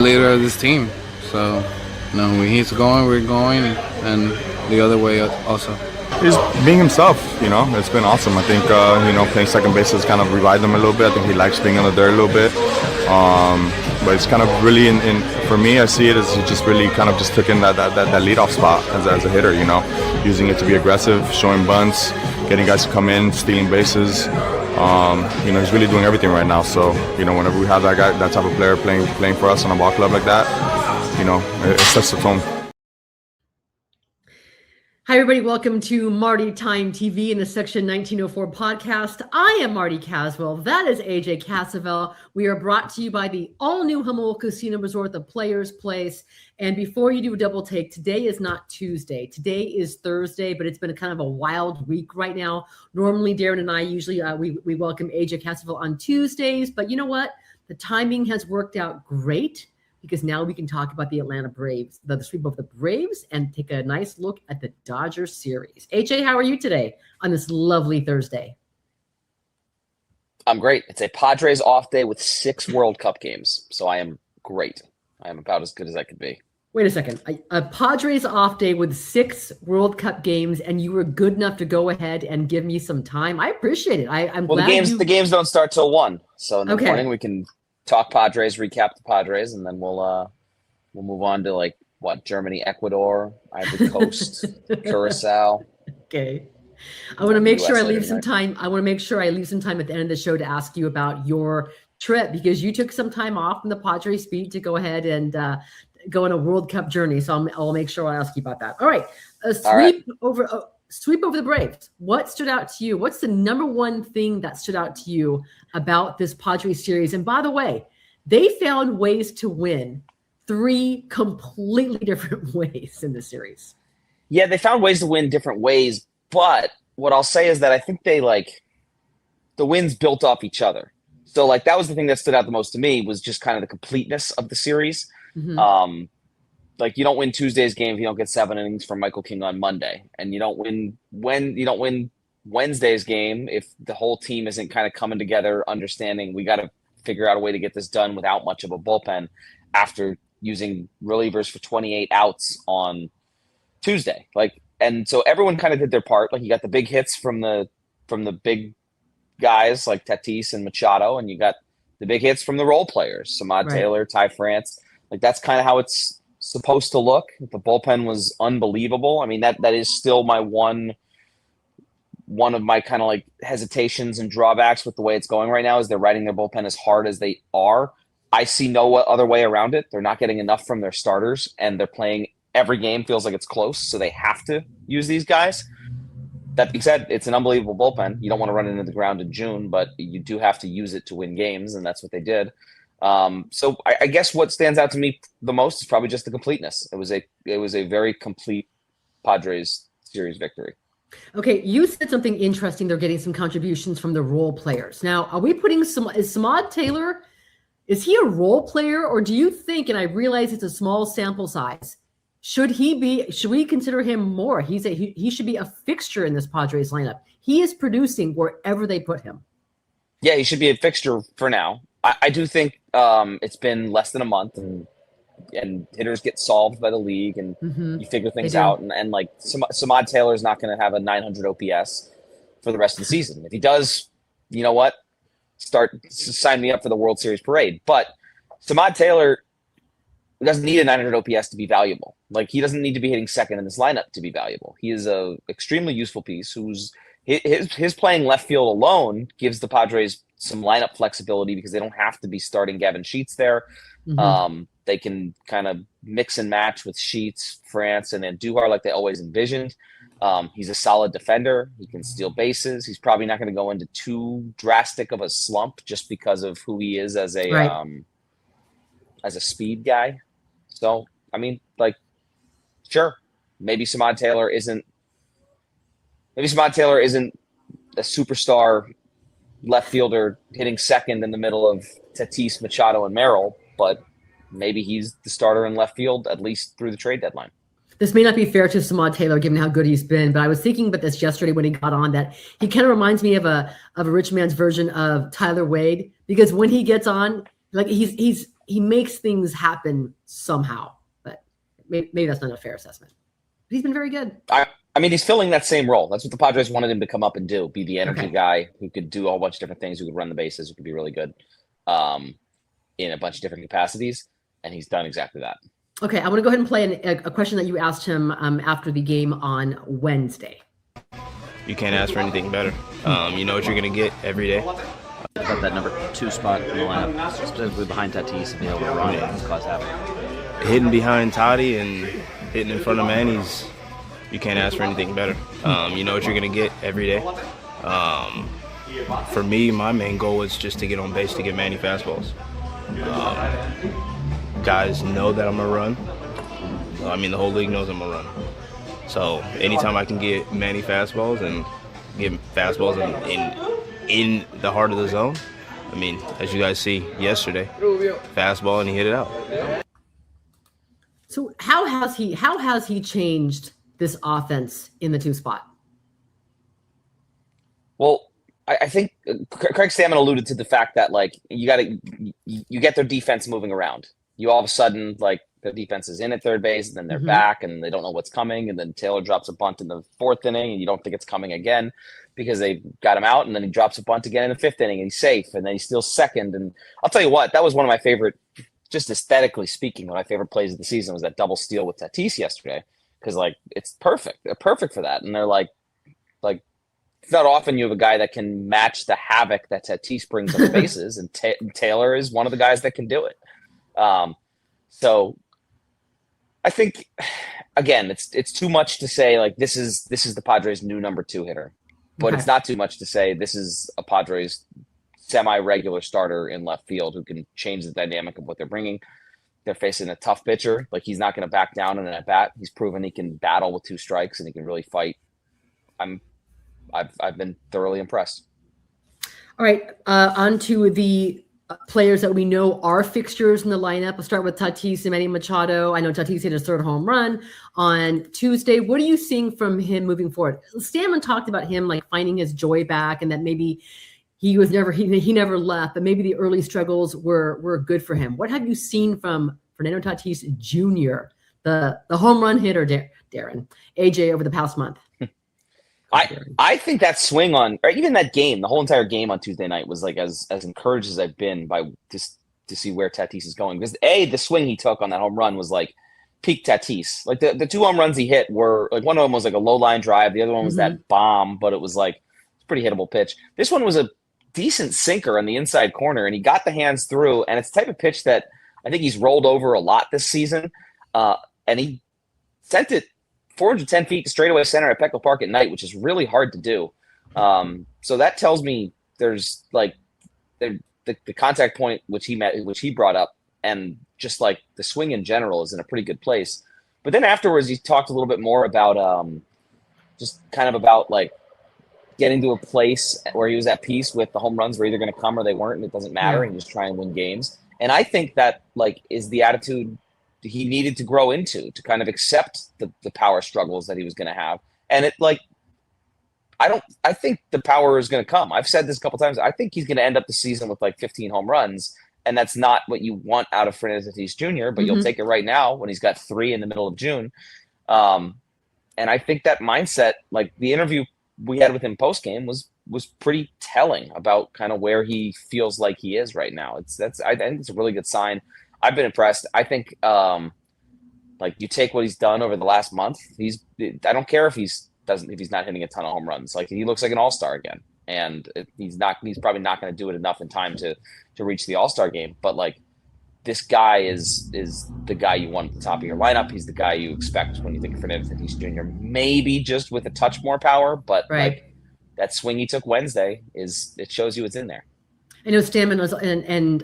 leader of this team. So, when he's going, we're going, and the other way also. He's being himself, It's been awesome. I think, playing second base has kind of revived him a little bit. I think he likes being on the dirt a little bit. But it's kind of really, for me, I see it as he just really kind of just took in that leadoff spot as a hitter, using it to be aggressive, showing bunts, getting guys to come in, stealing bases. He's really doing everything right now. So, whenever we have that type of player playing for us on a ball club like that, it sets the tone. Hi, everybody. Welcome to Marty Time TV in the Section 1904 podcast. I am Marty Caswell. That is AJ Cassavell. We are brought to you by the all-new Humboldt Casino Resort, the Players Place. And before you do a double take, today is not Tuesday. Today is Thursday, but it's been a kind of a wild week right now. Normally, Darren and I usually we welcome AJ Cassavell on Tuesdays. But you know what? The timing has worked out great, because now we can talk about the Atlanta Braves, the sweep of the Braves, and take a nice look at the Dodgers series. AJ, how are you today on this lovely Thursday? I'm great. It's a Padres off day with 6 World Cup games, so I am great. I am about as good as I could be. Wait a second. A Padres off day with 6 World Cup games, and you were good enough to go ahead and give me some time. I appreciate it. I'm glad the games don't start till 1, so in the morning we can talk Padres, recap the Padres, and then we'll move on to Germany, Ecuador, Ivory Coast, Curacao. Okay. I want to make sure I leave some time. I want to make sure I leave some time at the end of the show to ask you about your trip, because you took some time off from the Padres beat to go ahead and go on a World Cup journey. So I'll make sure I ask you about that. All right. Sweep over the Braves. What stood out to you? What's the number one thing that stood out to you about this Padres series? And by the way, they found ways to win 3 completely different ways in the series. Yeah, they found ways to win different ways. But what I'll say is that I think they the wins built off each other. So that was the thing that stood out the most to me, was just kind of the completeness of the series. Mm-hmm. You don't win Tuesday's game if you don't get 7 innings from Michael King on Monday, and you don't win Wednesday's game if the whole team isn't kind of coming together, understanding we got to figure out a way to get this done without much of a bullpen after using relievers for 28 outs on Tuesday. And so everyone kind of did their part. You got the big hits from the big guys like Tatis and Machado, and you got the big hits from the role players, Samad Taylor, Ty France. That's kind of how it's supposed to look. The bullpen was unbelievable. I mean, that is still my one of my kind of hesitations and drawbacks with the way it's going right now, is they're riding their bullpen as hard as they are. I see no other way around it. They're not getting enough from their starters, and they're playing every game feels like it's close, so they have to use these guys. That being said, it's an unbelievable bullpen. You don't want to run it into the ground in June, but you do have to use it to win games, and that's what they did. So I guess what stands out to me the most is probably just the completeness. It was a very complete Padres series victory. Okay, you said something interesting. They're getting some contributions from the role players. Now, are we putting is Samad Taylor, is he a role player, or do you think, and I realize it's a small sample size, should we consider him more? He should be a fixture in this Padres lineup. He is producing wherever they put him. Yeah, he should be a fixture for now. I do think it's been less than a month, and hitters get solved by the league, and you figure things out. And Samad Taylor is not going to have a 900 OPS for the rest of the season. If he does, you know what? Sign me up for the World Series parade. But Samad Taylor doesn't need a 900 OPS to be valuable. He doesn't need to be hitting second in this lineup to be valuable. He is a extremely useful piece who's his playing left field alone gives the Padres some lineup flexibility, because they don't have to be starting Gavin Sheets there. Mm-hmm. They can kind of mix and match with Sheets, France, and Andujar like they always envisioned. He's a solid defender. He can steal bases. He's probably not going to go into too drastic of a slump just because of who he is as a speed guy. So, I mean, sure, maybe Samad Taylor isn't a superstar left fielder hitting second in the middle of Tatis, Machado, and Merrill, but maybe he's the starter in left field at least through the trade deadline. This may not be fair to Samad Taylor, given how good he's been, but I was thinking about this yesterday when he got on, that he kind of reminds me of a rich man's version of Tyler Wade, because when he gets on, he's he makes things happen somehow. But maybe that's not a fair assessment. But he's been very good. I mean, he's filling that same role. That's what the Padres wanted him to come up and do, be the energy guy who could do a whole bunch of different things, who could run the bases, who could be really good in a bunch of different capacities. And he's done exactly that. Okay, I want to go ahead and play a question that you asked him after the game on Wednesday. You can't ask for anything better. You know what you're going to get every day. About that number 2 spot in the lineup, specifically behind Tatis, and be able to run it and cause havoc. Hitting behind Toddy and hitting in front of Manny's, you can't ask for anything better. You know what you're going to get every day. For me, my main goal is just to get on base to get Manny fastballs. Guys know that I'm going to run. I mean, the whole league knows I'm going to run. So anytime I can get Manny fastballs and get fastballs in the heart of the zone, I mean, as you guys see yesterday, fastball and he hit it out. So how has he changed this offense in the 2 spot? Well, I think Craig Stammen alluded to the fact that, like, you get their defense moving around. You all of a sudden, like, the defense is in at third base, and then they're back, and they don't know what's coming, and then Taylor drops a bunt in the 4th inning, and you don't think it's coming again because they got him out, and then he drops a bunt again in the 5th inning, and he's safe, and then he's still second. And I'll tell you what, that was one of my favorite, just aesthetically speaking, one of my favorite plays of the season was that double steal with Tatis yesterday, because, like, it's perfect. They're perfect for that, and they're like it's not often you have a guy that can match the havoc that Tatis brings on the bases, and Taylor is one of the guys that can do it. So I think, again, it's too much to say, like, this is the Padres' new number 2 hitter, but it's not too much to say this is a Padres semi-regular starter in left field who can change the dynamic of what they're bringing. They're facing a tough pitcher. Like, he's not going to back down in an at-bat. He's proven he can battle with 2 strikes and he can really fight. I've been thoroughly impressed. All right, on to the players that we know are fixtures in the lineup. We'll start with Tatis and Manny Machado. I know Tatis hit his 3rd home run on Tuesday. What are you seeing from him moving forward? Stammen talked about him, like, finding his joy back, and that maybe he never left, but maybe the early struggles were good for him. What have you seen from Fernando Tatis Jr., the home run hitter, Darren, AJ, over the past month? I think that swing on, or even that game, the whole entire game on Tuesday night was, like, as encouraged as I've been by just to see where Tatis is going. Because the swing he took on that home run was like peak Tatis. Like, the 2 home runs he hit were, like, one of them was like a low line drive, the other one was that bomb, but it was like it's a pretty hittable pitch. This one was a decent sinker on the inside corner, and he got the hands through, and it's the type of pitch that I think he's rolled over a lot this season, and he sent it 410 feet to straightaway center at Petco Park at night, which is really hard to do. So that tells me there's, like, the contact point which he brought up, and just, like, the swing in general is in a pretty good place. But then afterwards, he talked a little bit more about just kind of about, like, getting to a place where he was at peace with the home runs were either going to come or they weren't, and it doesn't matter, and just try and win games. And I think that, like, is the attitude he needed to grow into, to kind of accept the power struggles that he was going to have. And it, like, I think the power is going to come. I've said this a couple times. I think he's going to end up the season with, like, 15 home runs, and that's not what you want out of Fernando Tatis Jr., but you'll take it right now when he's got 3 in the middle of June. And I think that mindset, like, the interview we had with him post-game was pretty telling about kind of where he feels like he is right now. I think it's a really good sign. I've been impressed. I think, like, you take what he's done over the last month. I don't care if he's not hitting a ton of home runs. Like, he looks like an all-star again, and he's probably not going to do it enough in time to reach the all-star game. But, like, this guy is the guy you want at the top of your lineup. He's the guy you expect when you think of Fernando Tatis Jr. Maybe just with a touch more power, but like, that swing he took Wednesday it shows you it's in there. I know Stammen was, and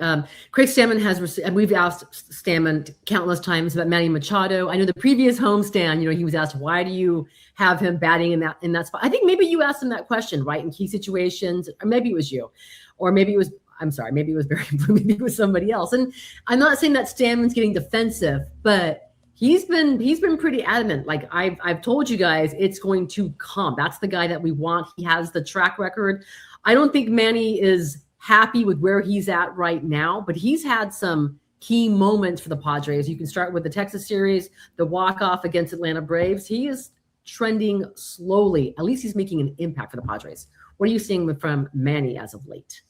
Craig Stammen has, and we've asked Stammen countless times about Manny Machado. I know the previous homestand, he was asked, why do you have him batting in that spot? I think maybe you asked him that question, right, in key situations, or maybe it was you, or maybe it was, I'm sorry, maybe it was Barry, maybe it was somebody else. And I'm not saying that Stammen's getting defensive, but he's been pretty adamant. Like, I've told you guys, it's going to come. That's the guy that we want. He has the track record. I don't think Manny is happy with where he's at right now, but he's had some key moments for the Padres. You can start with the Texas series, the walk-off against Atlanta Braves. He is trending slowly. At least he's making an impact for the Padres. What are you seeing from Manny as of late?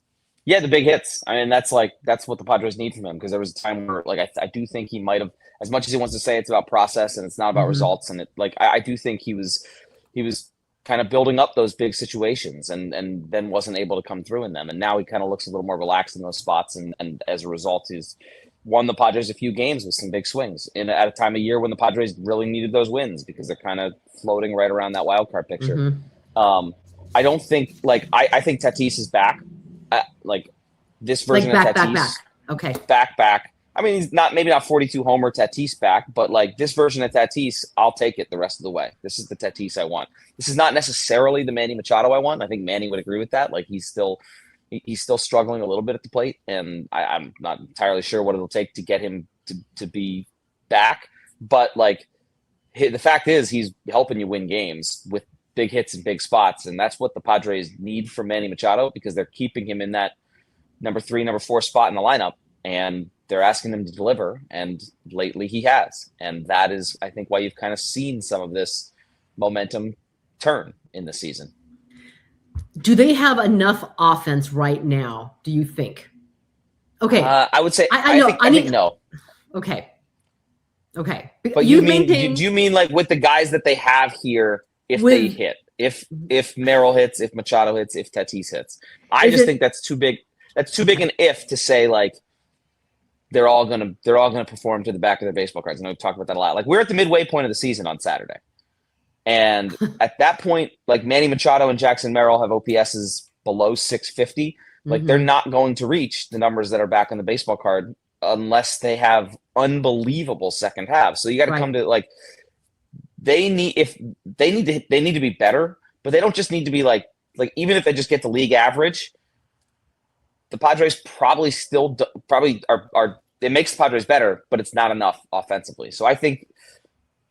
Yeah, the big hits. I mean, that's what the Padres need from him, because there was a time where, like, I do think he might have, as much as he wants to say it's about process and it's not about results, and I do think he was kind of building up those big situations and then wasn't able to come through in them. And now he kind of looks a little more relaxed in those spots. And as a result, he's won the Padres a few games with some big swings at a time of year when the Padres really needed those wins, because they're kind of floating right around that wild card picture. I don't think, I think Tatis is back. This version of Tatis. Okay. Back. I mean, he's maybe not 42 homer Tatis back, but this version of Tatis, I'll take it the rest of the way. This is the Tatis I want. This is not necessarily the Manny Machado I want. I think Manny would agree with that. He's still struggling a little bit at the plate, and I'm not entirely sure what it'll take to get him to be back. But the fact is, he's helping you win games with big hits and big spots, and that's what the Padres need from Manny Machado, because they're keeping him in that number 3, number 4 spot in the lineup, and they're asking him to deliver, and lately he has. And that is, I think, why you've kind of seen some of this momentum turn in the season. Do they have enough offense right now, do you think? Okay. I would say I think no. Okay. But do you mean with the guys that they have here, if they hit? If Merrill hits, if Machado hits, if Tatis hits? I just think that's too big. That's too big an if to say they're all gonna perform to the back of their baseball cards. And we've talked about that a lot. We're at the midway point of the season on Saturday, and at that point, Manny Machado and Jackson Merrill have OPSs below 650. They're not going to reach the numbers that are back on the baseball card unless they have unbelievable second halves. So you got to come to they need to be better, but they don't just need to be even if they just get the league average. The Padres probably are. It makes the Padres better, but it's not enough offensively. So I think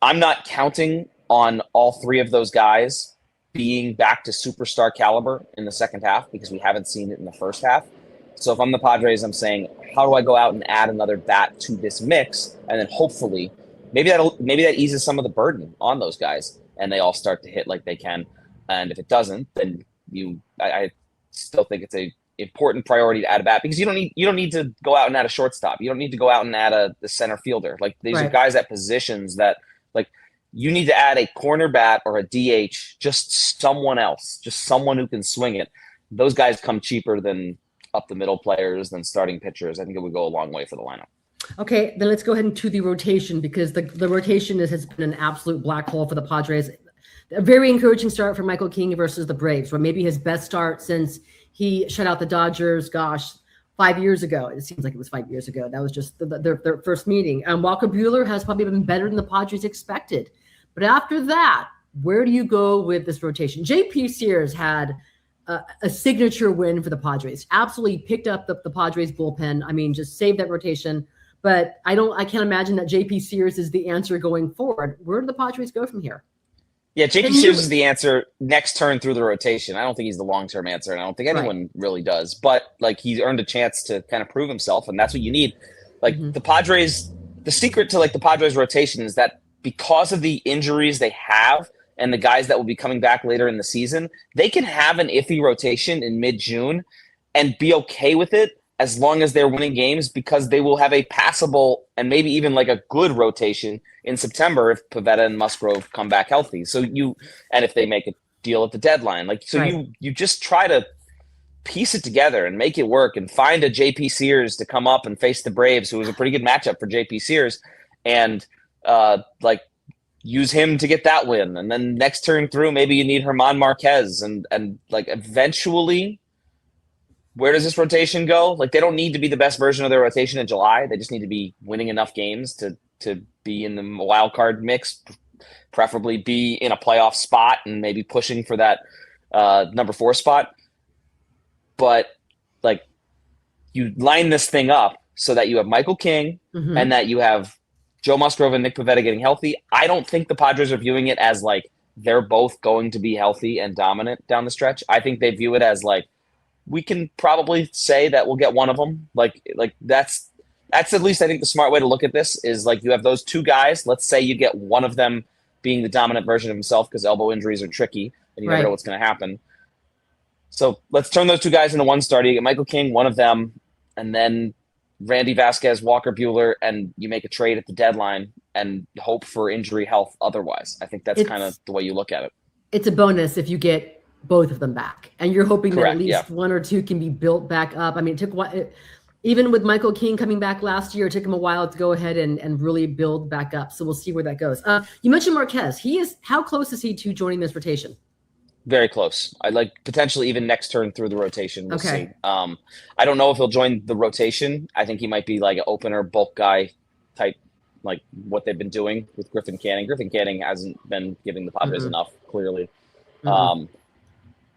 I'm not counting on all 3 of those guys being back to superstar caliber in the second half, because we haven't seen it in the first half. So if I'm the Padres, I'm saying, how do I go out and add another bat to this mix, and then hopefully maybe that eases some of the burden on those guys, and they all start to hit like they can. And if it doesn't, then I still think it's a important priority to add a bat, because you don't need to go out and add a shortstop. You don't need to go out and add the center fielder. These are guys at positions that you need to add a corner bat or a DH, just someone else, just someone who can swing it. Those guys come cheaper than up the middle players, than starting pitchers. I think it would go a long way for the lineup. Okay, then let's go ahead into the rotation, because the rotation has been an absolute black hole for the Padres. A very encouraging start for Michael King versus the Braves, or maybe his best start since he shut out the Dodgers, 5 years ago. It seems like it was 5 years ago. That was just their first meeting. Walker Buehler has probably been better than the Padres expected. But after that, where do you go with this rotation? J.P. Sears had a signature win for the Padres. Absolutely picked up the Padres bullpen. I mean, just saved that rotation. But I can't imagine that J.P. Sears is the answer going forward. Where do the Padres go from here? Yeah, J.P. Sears is the answer next turn through the rotation. I don't think he's the long-term answer, and I don't think anyone really does. But he's earned a chance to kind of prove himself, and that's what you need. The Padres, the secret to the Padres rotation is that because of the injuries they have and the guys that will be coming back later in the season, they can have an iffy rotation in mid-June and be okay with it as long as they're winning games, because they will have a passable and maybe even a good rotation in September if Pivetta and Musgrove come back healthy. And if they make a deal at the deadline, you just try to piece it together and make it work, and find a JP Sears to come up and face the Braves, who was a pretty good matchup for JP Sears, and use him to get that win. And then next turn through, maybe you need German Marquez, and eventually, where does this rotation go? They don't need to be the best version of their rotation in July. They just need to be winning enough games to be in the wild card mix, preferably be in a playoff spot and maybe pushing for that number 4 spot. But you line this thing up so that you have Michael King and that you have Joe Musgrove and Nick Pivetta getting healthy. I don't think the Padres are viewing it as they're both going to be healthy and dominant down the stretch. I think they view it as we can probably say that we'll get one of them. That's That's at least I think the smart way to look at this is like you have those two guys. Let's say you get one of them being the dominant version of himself because elbow injuries are tricky and you never know what's going to happen. So let's turn those two guys into one starter. You get Michael King, one of them, and then Randy Vasquez, Walker Buehler, and you make a trade at the deadline and hope for injury health otherwise. I think that's kind of the way you look at it. It's a bonus if you get both of them back. And you're hoping that at least yeah. one or two can be built back up. I mean, it took even with Michael King coming back last year, it took him a while to go ahead and really build back up. So we'll see where that goes. You mentioned Marquez. How close is he to joining this rotation? Very close. I like potentially even next turn through the rotation. We'll see. I don't know if he'll join the rotation. I think he might be like an opener bulk guy type, like what they've been doing with Griffin Canning. Griffin Canning hasn't been giving the Padres enough, clearly.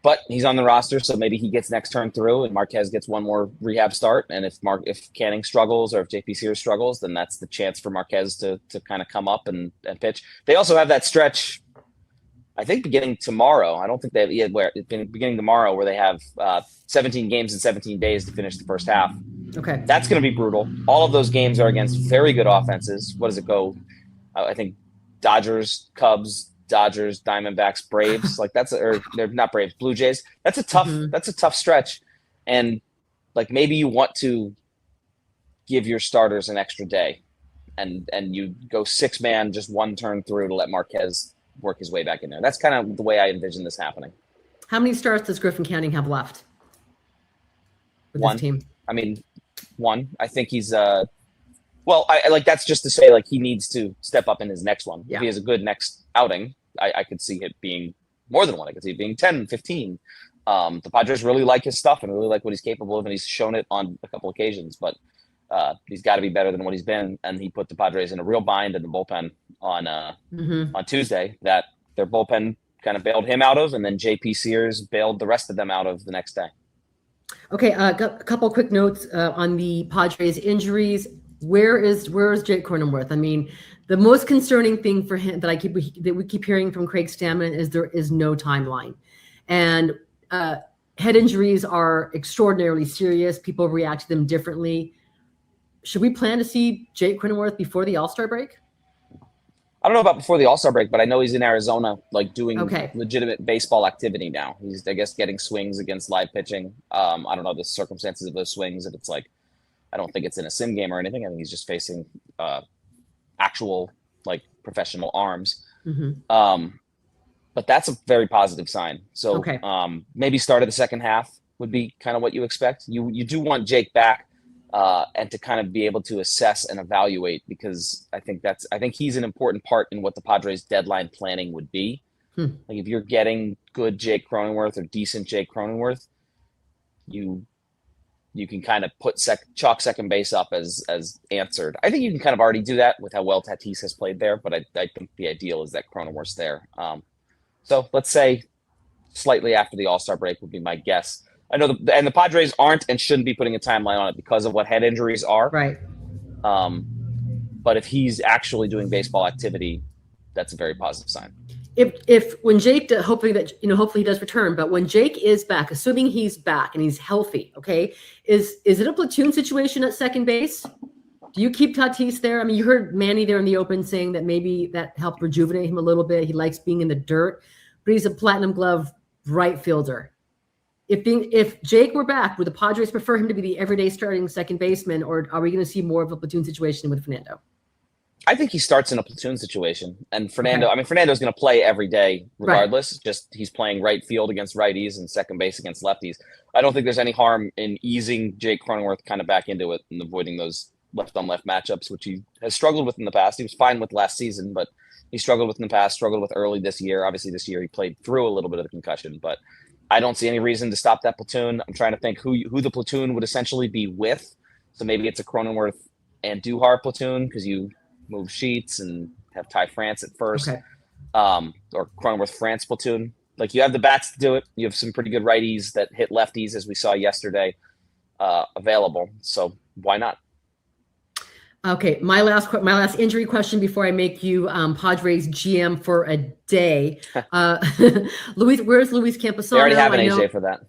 But he's on the roster, so maybe he gets next turn through and Marquez gets one more rehab start. And if Canning struggles or if JP Sears struggles, then that's the chance for Marquez to kind of come up and pitch. They also have that stretch, I think beginning tomorrow. I don't think they have beginning tomorrow where they have 17 games in 17 days to finish the first half. Okay. That's going to be brutal. All of those games are against very good offenses. What does it go? I think Dodgers, Cubs, Dodgers, Diamondbacks, Braves. Like they're not Braves, Blue Jays. That's a tough stretch. And like maybe you want to give your starters an extra day and you go 6-man, just one turn through to let Marquez work his way back in there. That's kind of the way I envision this happening. How many starts does Griffin Canning have left with One this team? I mean, one. I think he's well, I like that's just to say like he needs to step up in his next one. Yeah. If he has a good next outing, I could see it being more than one. I could see it being 10, 15. The Padres really like his stuff and really like what he's capable of, and he's shown it on a couple occasions, but he's got to be better than what he's been. And he put the Padres in a real bind in the bullpen on Tuesday that their bullpen kind of bailed him out of, and then JP Sears bailed the rest of them out of the next day. Okay, got a couple quick notes on the Padres injuries. Where is Jake Cronenworth? I mean, the most concerning thing for him that we keep hearing from Craig Stammen is there is no timeline, and head injuries are extraordinarily serious. People react to them differently. Should we plan to see Jake Cronenworth before the All-Star break? I don't know about before the All-Star break, but I know he's in Arizona, like doing legitimate baseball activity now. He's, I guess, getting swings against live pitching. I don't know the circumstances of those swings. If it's like, I don't think it's in a sim game or anything. I think he's just facing actual like professional arms. But that's a very positive sign. So maybe start of the second half would be kind of what you expect. You do want Jake back. And to kind of be able to assess and evaluate, because I think he's an important part in what the Padres deadline planning would be. Like if you're getting good Jake Cronenworth or decent Jake Cronenworth, you can kind of put chalk second base up as answered. I think you can kind of already do that with how well Tatis has played there, but I think the ideal is that Cronenworth's there. So let's say slightly after the All-Star break would be my guess. I know the Padres aren't and shouldn't be putting a timeline on it because of what head injuries are. Right. But if he's actually doing baseball activity, that's a very positive sign. If when Jake, hopefully he does return, but when Jake is back, assuming he's back and he's healthy, okay, is it a platoon situation at second base? Do you keep Tatis there? I mean, you heard Manny there in the open saying that maybe that helped rejuvenate him a little bit. He likes being in the dirt, but he's a platinum glove right fielder. If Jake were back, would the Padres prefer him to be the everyday starting second baseman, or are we going to see more of a platoon situation with Fernando? I think he starts in a platoon situation, and Fernando's going to play every day regardless. Right. Just he's playing right field against righties and second base against lefties. I don't think there's any harm in easing Jake Cronenworth kind of back into it and avoiding those left-on-left matchups, which he has struggled with in the past. He was fine with last season, but he struggled with in the past, struggled with early this year. Obviously, this year he played through a little bit of the concussion, but I don't see any reason to stop that platoon. I'm trying to think who the platoon would essentially be with. So maybe it's a Cronenworth and Duhar platoon because you move Sheets and have Ty France at first, or Cronenworth France platoon. Like you have the bats to do it. You have some pretty good righties that hit lefties, as we saw yesterday, available. So why not? Okay, my last injury question before I make you Padres GM for a day. Where's Luis Camposano? They already have an AJ for that.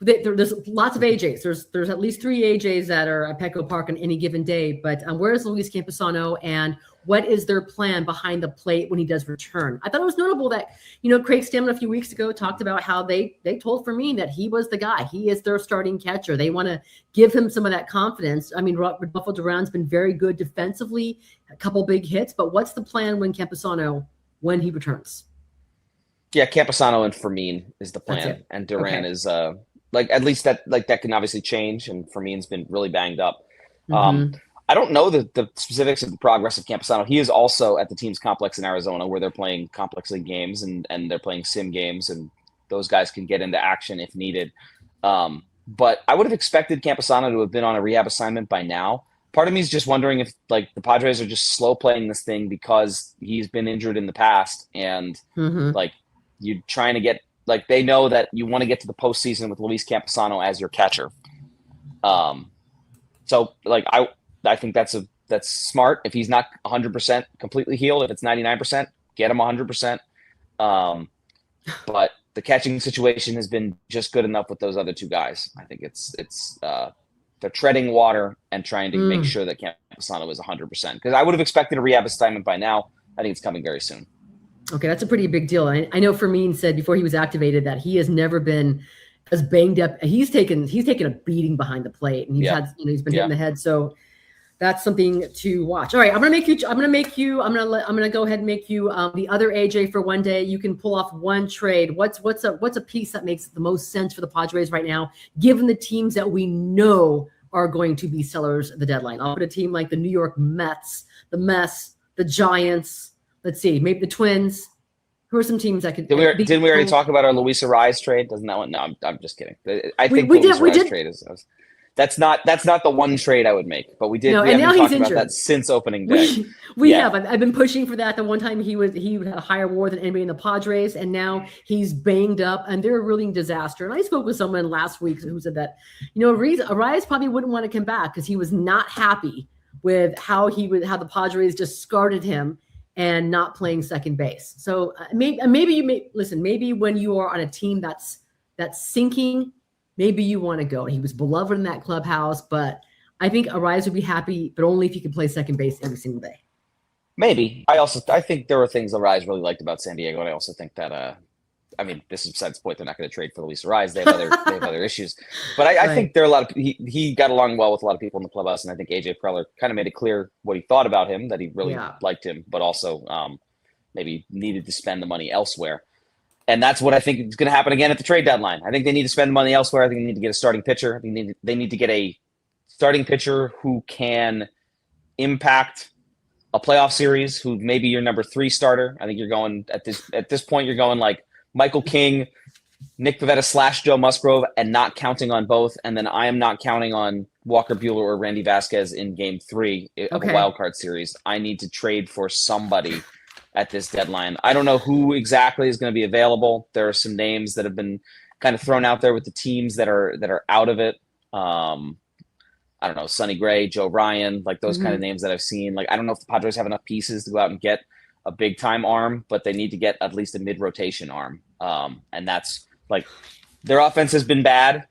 there's lots of AJs. There's at least 3 AJs that are at Petco Park on any given day. But where is Luis Campusano, and what is their plan behind the plate when he does return? I thought it was notable that, Craig Stammen a few weeks ago talked about how they told Fermin that he was the guy. He is their starting catcher. They want to give him some of that confidence. I mean, Rodolfo Duran's been very good defensively, a couple big hits. But what's the plan when he returns? Yeah, Campusano and Fermin is the plan, and Duran is at least that can obviously change. And Fermin's been really banged up. I don't know the specifics of the progress of Campusano. He is also at the team's complex in Arizona, where they're playing complex league games and they're playing sim games, and those guys can get into action if needed. But I would have expected Campusano to have been on a rehab assignment by now. Part of me is just wondering if the Padres are just slow playing this thing because he's been injured in the past, and you're trying to get they know that you want to get to the postseason with Luis Campusano as your catcher. I think that's smart. If he's not 100% completely healed, if it's 99%, get him 100%. But the catching situation has been just good enough with those other 2 guys. I think they're treading water and trying to make sure that Campusano is 100%. Because I would have expected a rehab assignment by now. I think it's coming very soon. Okay, that's a pretty big deal. I know Fermin said before he was activated that he has never been as banged up. He's taken a beating behind the plate, and he's been hit in the head. So that's something to watch. All right, I'm gonna go ahead and make you the other AJ for one day. You can pull off one trade. What's a piece that makes the most sense for the Padres right now, given the teams that we know are going to be sellers at the deadline? I'll put a team like the New York Mets, the Giants. Let's see, maybe the Twins. Who are some teams that could? Didn't we already talk about our Luis Arraez trade? Doesn't that one? No, I'm just kidding. I think the Luis Arraez trade is. That's not the one trade I would make, but we did. No, we and now haven't he's talked injured. about that since opening day. We have. I've been pushing for that. The one time he had a higher WAR than anybody in the Padres, and now he's banged up, and they're really a disaster. And I spoke with someone last week who said that, Arraez probably wouldn't want to come back because he was not happy with how the Padres just discarded him and not playing second base. So maybe when you are on a team that's sinking, maybe you want to go. He was beloved in that clubhouse, but I think Arraez would be happy, but only if he could play second base every single day. Maybe. I think there were things Arraez really liked about San Diego, and I also think that this is besides the point. They're not going to trade for Luis Arraez. They have other issues, but I think there are a lot of he got along well with a lot of people in the clubhouse, and I think AJ Preller kind of made it clear what he thought about him, that he really liked him, but also maybe needed to spend the money elsewhere. And that's what I think is going to happen again at the trade deadline. I think they need to spend money elsewhere. I think they need to get a starting pitcher. I think they need to get a starting pitcher who can impact a playoff series, who maybe your number 3 starter. I think you're going at this point, you're going like Michael King, Nick Pivetta / Joe Musgrove, and not counting on both. And then I am not counting on Walker Buehler or Randy Vasquez in game 3 of a wild card series. I need to trade for somebody at this deadline. I don't know who exactly is going to be available. There are some names that have been kind of thrown out there with the teams that are out of it. I don't know, Sonny Gray, Joe Ryan, like those kind of names that I've seen. Like, I don't know if the Padres have enough pieces to go out and get a big time arm, but they need to get at least a mid rotation arm. And that's like, their offense has been bad.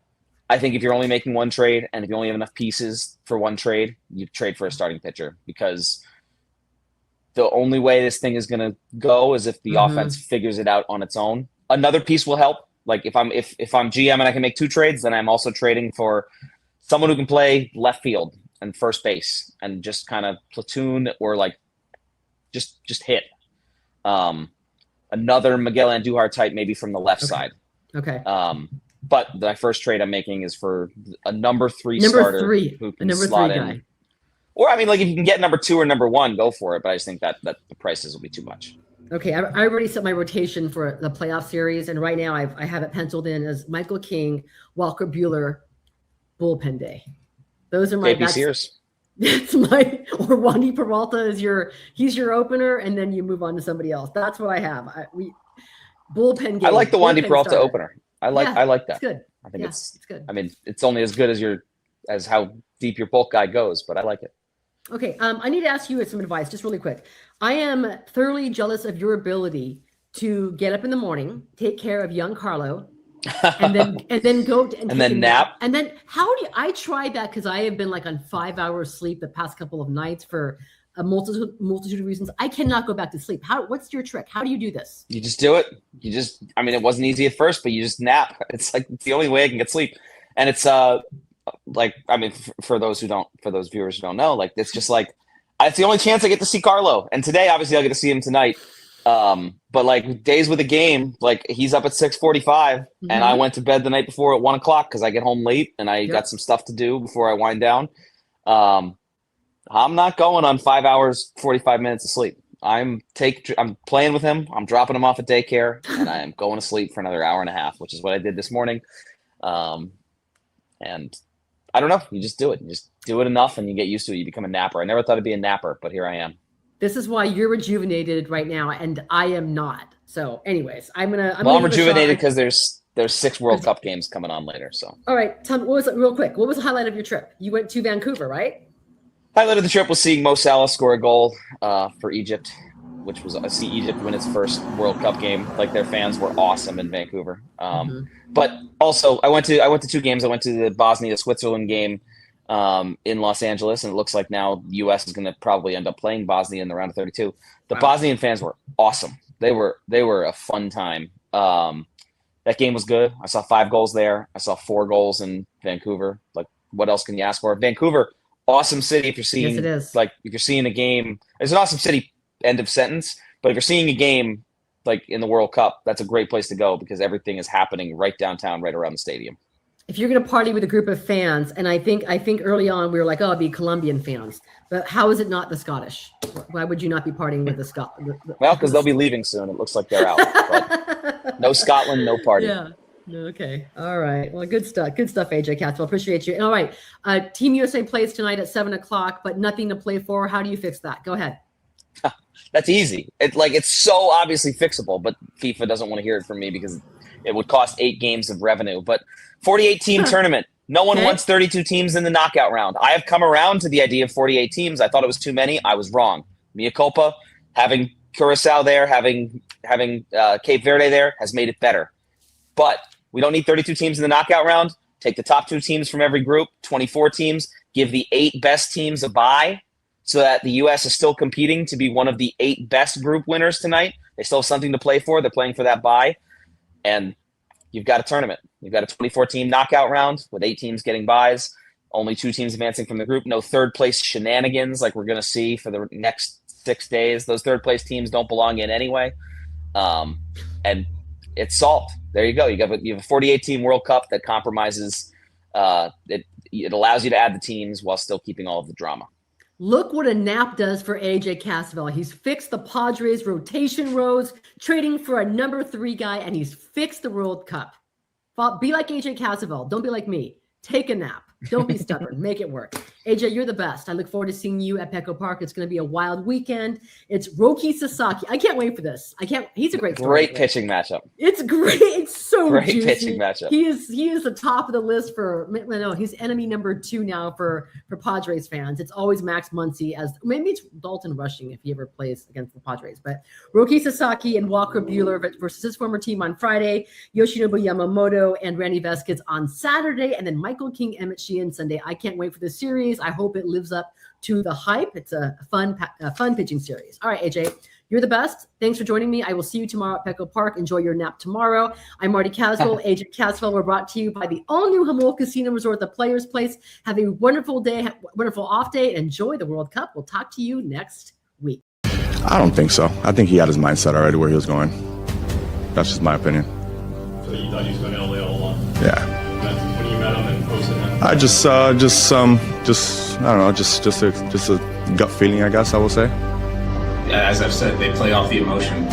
I think if you're only making one trade, and if you only have enough pieces for one trade, you trade for a starting pitcher, because the only way this thing is going to go is if the offense figures it out on its own. Another piece will help. Like if I'm GM and I can make 2 trades, then I'm also trading for someone who can play left field and first base and just kind of platoon or like just hit. Another Miguel Andujar type, maybe from the left side. Okay. But my first trade I'm making is for a number 3 starter who can slot in. Guy. Or, I mean, like if you can get number 2 or number 1, go for it. But I just think that the prices will be too much. Okay, I already set my rotation for the playoff series, and right now I have it penciled in as Michael King, Walker Buehler, bullpen day. Those are my. JP Sears. That's my, or Wandy Peralta he's your opener, and then you move on to somebody else. That's what I have. Bullpen game. I like the Wandy Peralta opener. I like that. It's good. I think it's good. I mean, it's only as good as how deep your bulk guy goes, but I like it. Okay, I need to ask you some advice, just really quick. I am thoroughly jealous of your ability to get up in the morning, take care of young Carlo, and then go to, and then nap. And then how do you, I tried that because I have been like on 5 hours sleep the past couple of nights for a multitude of reasons. I cannot go back to sleep. What's your trick? How do you do this? You just do it. I mean, it wasn't easy at first, but you just nap. It's the only way I can get sleep. And it's like, I mean, for those viewers who don't know, like, it's just like, it's the only chance I get to see Carlo. And today, obviously, I'll get to see him tonight. But like days with a game, like he's up at 6:45 and I went to bed the night before at 1 o'clock because I get home late and I got some stuff to do before I wind down. I'm not going on 5 hours, 45 minutes of sleep. I'm playing with him. I'm dropping him off at daycare and I am going to sleep for another hour and a half, which is what I did this morning. And I don't know. You just do it. You just do it enough and you get used to it. You become a napper. I never thought I'd be a napper, but here I am. This is why you're rejuvenated right now, and I am not. So, anyways, I'm rejuvenated because there's 6 World Cup games coming on later. So, all right, tell me real quick. What was the highlight of your trip? You went to Vancouver, right? Highlight of the trip was seeing Mo Salah score a goal for Egypt, which was see Egypt win its first World Cup game. Like their fans were awesome in Vancouver. But also, I went to 2 games. I went to the Bosnia-Switzerland game in Los Angeles, and it looks like now the U.S. is going to probably end up playing Bosnia in the round of 32. The Bosnian fans were awesome. They were a fun time. That game was good. I saw 5 goals there. I saw 4 goals in Vancouver. Like, what else can you ask for? Vancouver, awesome city. If you're seeing, yes, it is. Like, if you're seeing a game, it's an awesome city. End of sentence. But if you're seeing a game like in the World Cup, that's a great place to go because everything is happening right downtown, right around the stadium. If you're going to party with a group of fans, and I think early on we were like, oh, it'd be Colombian fans, but how is it not the Scottish? Why would you not be partying with the Scotland? Well, because they'll be leaving soon. It looks like they're out. But no Scotland, no party. Yeah. Okay. All right. Well, good stuff. Good stuff, AJ Cassavell. Appreciate you. All right. Team USA plays tonight at 7:00, but nothing to play for. How do you fix that? Go ahead. That's easy. It's so obviously fixable, but FIFA doesn't want to hear it from me because it would cost 8 games of revenue. But 48-team tournament. No one wants 32 teams in the knockout round. I have come around to the idea of 48 teams. I thought it was too many. I was wrong. Mea culpa. Having Curacao there, having Cape Verde there has made it better. But we don't need 32 teams in the knockout round. Take the top 2 teams from every group, 24 teams. Give the 8 best teams a bye so that the U.S. is still competing to be one of the 8 best group winners tonight. They still have something to play for. They're playing for that bye. And you've got a tournament. You've got a 24-team knockout round with 8 teams getting byes, only 2 teams advancing from the group. No third-place shenanigans like we're going to see for the next 6 days. Those third-place teams don't belong in anyway. And it's solved. There you go. You have a 48-team World Cup that compromises. It allows you to add the teams while still keeping all of the drama. Look what a nap does for AJ Cassavell. He's fixed the Padres rotation rows, trading for a number 3 guy, and he's fixed the World Cup. Be like AJ Cassavell. Don't be like me. Take a nap. Don't be stubborn. Make it work. AJ, you're the best. I look forward to seeing you at Petco Park. It's going to be a wild weekend. It's Roki Sasaki. I can't wait for this. He's a great story. Great pitching matchup. It's great. It's so great juicy. Pitching matchup. He is the top of the list for. No, he's enemy number 2 now for Padres fans. It's always Max Muncy maybe it's Dalton Rushing if he ever plays against the Padres. But Roki Sasaki and Walker Buehler versus his former team on Friday. Yoshinobu Yamamoto and Randy Vasquez on Saturday, and then Michael King, Emmett Sheehan Sunday. I can't wait for this series. I hope it lives up to the hype. It's a fun pitching series. All right, AJ, you're the best. Thanks for joining me. I will see you tomorrow at Petco Park. Enjoy your nap tomorrow. I'm Marty Caswell. AJ Cassavell. We're brought to you by the all-new Jamul Casino Resort, the Players Place. Have a wonderful day, wonderful off day, and enjoy the World Cup. We'll talk to you next week. I don't think so. I think he had his mindset already where he was going. That's just my opinion. So you thought he was going to LA all along? Yeah. When you met him and posted him? I just I don't know, just a gut feeling, I guess I will say. As I've said, they play off the emotion.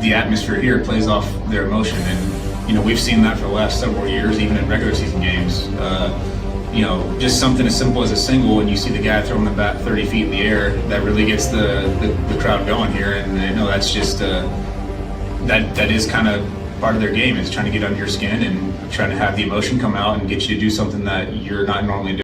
The atmosphere here plays off their emotion, and we've seen that for the last several years, even in regular season games. Just something as simple as a single, and you see the guy throwing the bat 30 feet in the air, that really gets the crowd going here, and that's just that is kind of part of their game, is trying to get under your skin and trying to have the emotion come out and get you to do something that you're not normally doing.